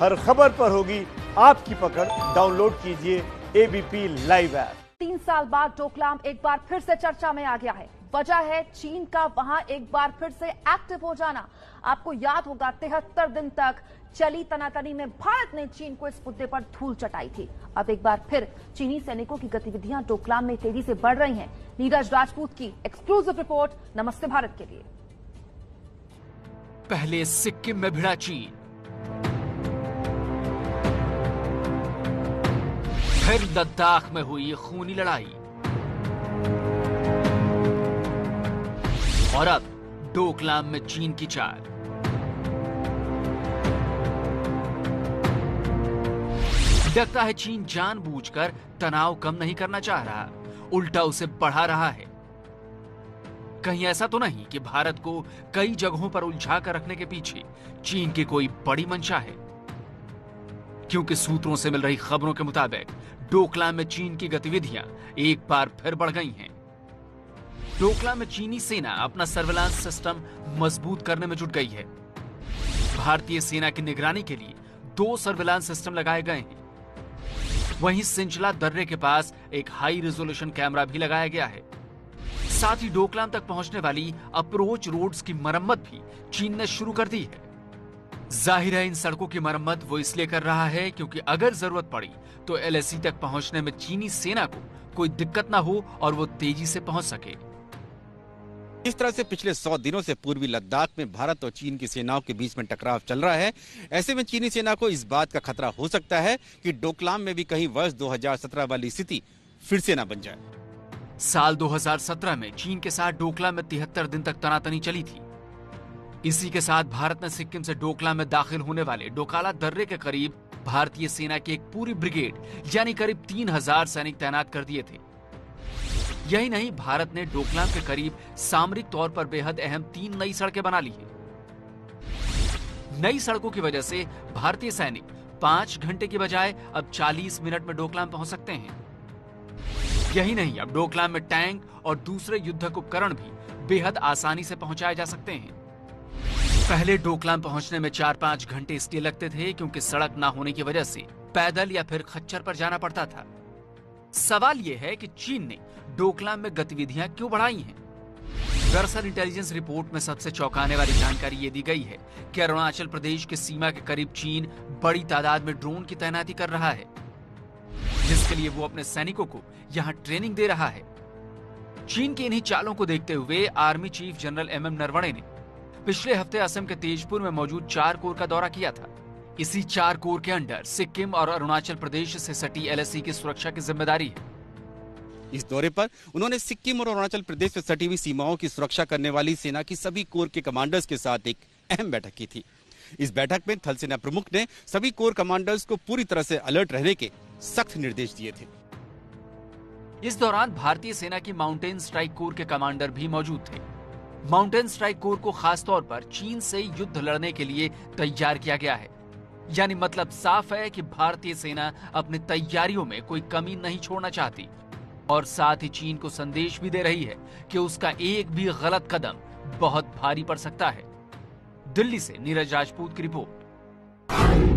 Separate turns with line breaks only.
हर खबर पर होगी आपकी पकड़। डाउनलोड कीजिए एबीपी लाइव ऐप।
3 साल बाद डोकलाम एक बार फिर से चर्चा में आ गया है। वजह है चीन का वहां एक बार फिर से एक्टिव हो जाना। आपको याद होगा 73 दिन तक चली तनातनी में भारत ने चीन को इस मुद्दे पर धूल चटाई थी। अब एक बार फिर चीनी सैनिकों की गतिविधियां डोकलाम में तेजी से बढ़ रही हैं। नीरज राजपूत की एक्सक्लूसिव रिपोर्ट नमस्ते भारत के लिए।
पहले सिक्किम में भिड़ा चीन, फिर लद्दाख में हुई खूनी लड़ाई और अब डोकलाम में चीन की चाल। लगता है चीन जानबूझकर तनाव कम नहीं करना चाह रहा, उल्टा उसे बढ़ा रहा है। कहीं ऐसा तो नहीं कि भारत को कई जगहों पर उलझा कर रखने के पीछे चीन की कोई बड़ी मंशा है? क्योंकि सूत्रों से मिल रही खबरों के मुताबिक डोकलाम में चीन की गतिविधियां एक बार फिर बढ़ गई हैं। डोकलाम में चीनी सेना अपना सर्विलांस सिस्टम मजबूत करने में जुट गई है। भारतीय सेना की निगरानी के लिए 2 सर्विलांस सिस्टम लगाए गए हैं। वहीं सिंचला दर्रे के पास एक हाई रेजोल्यूशन कैमरा भी लगाया गया है। साथ ही डोकलाम तक पहुंचने वाली अप्रोच रोड्स की मरम्मत भी चीन ने शुरू कर दी है। जाहिर है इन सड़कों की मरम्मत वो इसलिए कर रहा है क्योंकि अगर जरूरत पड़ी तो एलएसी तक पहुंचने में चीनी सेना को कोई दिक्कत ना हो और वो तेजी से पहुंच सके।
इस तरह से पिछले 100 दिनों से पूर्वी लद्दाख में भारत और चीन की सेनाओं के बीच में टकराव चल रहा है। ऐसे में चीनी सेना को इस बात का खतरा हो सकता है कि डोकलाम में भी कहीं वर्ष 2017 वाली स्थिति फिर से ना बन जाए।
साल 2017 में चीन के साथ डोकलाम में 73 दिन तक तनातनी चली थी। इसी के साथ भारत ने सिक्किम से डोकलाम में दाखिल होने वाले डोकाला दर्रे के करीब भारतीय सेना की एक पूरी ब्रिगेड यानी करीब 3000 सैनिक तैनात कर दिए थे। यही नहीं, भारत ने डोकलाम के करीब सामरिक तौर पर बेहद अहम 3 नई सड़कें बना ली हैं। नई सड़कों की वजह से भारतीय सैनिक 5 घंटे की बजाय अब 40 मिनट में डोकलाम पहुंच सकते हैं। यही नहीं, अब डोकलाम में टैंक और दूसरे युद्धक उपकरण भी बेहद आसानी से पहुंचाए जा सकते हैं। पहले डोकलाम पहुंचने में 4-5 घंटे इसलिए लगते थे क्योंकि सड़क ना होने की वजह से पैदल या फिर खच्चर पर जाना पड़ता था। सवाल यह है कि चीन ने डोकलाम में गतिविधियां क्यों बढ़ाई हैं? दरअसल इंटेलिजेंस रिपोर्ट में सबसे चौंकाने वाली जानकारी ये दी गई है कि अरुणाचल प्रदेश के सीमा के करीब चीन बड़ी तादाद में ड्रोन की तैनाती कर रहा है, जिसके लिए वो अपने सैनिकों को यहाँ ट्रेनिंग दे रहा है। चीन की इन्हीं चालों को देखते हुए army chief general MM Naravane ने पिछले हफ्ते असम के तेजपुर में मौजूद 4 कोर का दौरा किया था। इसी 4 कोर के अंडर सिक्किम और अरुणाचल प्रदेश से सटी LAC की सुरक्षा की जिम्मेदारी है।
इस दौरे पर उन्होंने सिक्किम और अरुणाचल प्रदेश से सटी हुई सीमाओं की सुरक्षा करने वाली सेना की सभी कोर के कमांडर्स के साथ एक अहम बैठक की थी। इस बैठक में थल सेना प्रमुख ने सभी कोर कमांडर्स को पूरी तरह से अलर्ट रहने के सख्त निर्देश दिए थे।
इस दौरान भारतीय सेना की माउंटेन स्ट्राइक कोर के कमांडर भी मौजूद थे। माउंटेन स्ट्राइक कोर को खास तौर पर चीन से युद्ध लड़ने के लिए तैयार किया गया है। यानी मतलब साफ है कि भारतीय सेना अपनी तैयारियों में कोई कमी नहीं छोड़ना चाहती और साथ ही चीन को संदेश भी दे रही है कि उसका एक भी गलत कदम बहुत भारी पड़ सकता है। दिल्ली से नीरज राजपूत की रिपोर्ट।